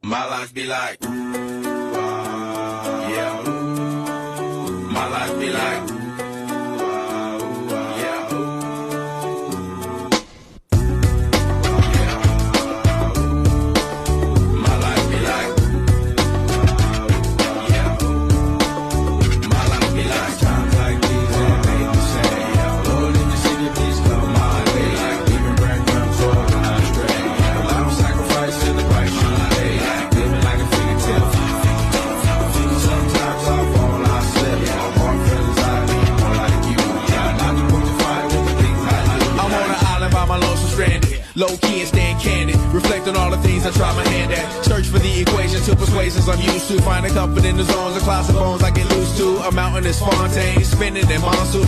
My life be like, yeah. My life be like, yeah. My life be like, yeah. My life be like times like these and they the same. Lord, in the city, please come my way. Like leaving breadcrumbs all when I stray. A lot of sacrifice in the price you pay. Living like a fairy tale. Sometimes I fall, I slip. My heart feels I need more like you. Not the point to fight with the things I do. I'm on an island by my lonesome stranded. Low key and staying candid. Reflect on all the things I try my hand at. Search for the equation to persuasions I'm used to. Finding comfort in the zones of clouds and bones I get loose to. A mountain is Fontaine. Spinning in monsoon.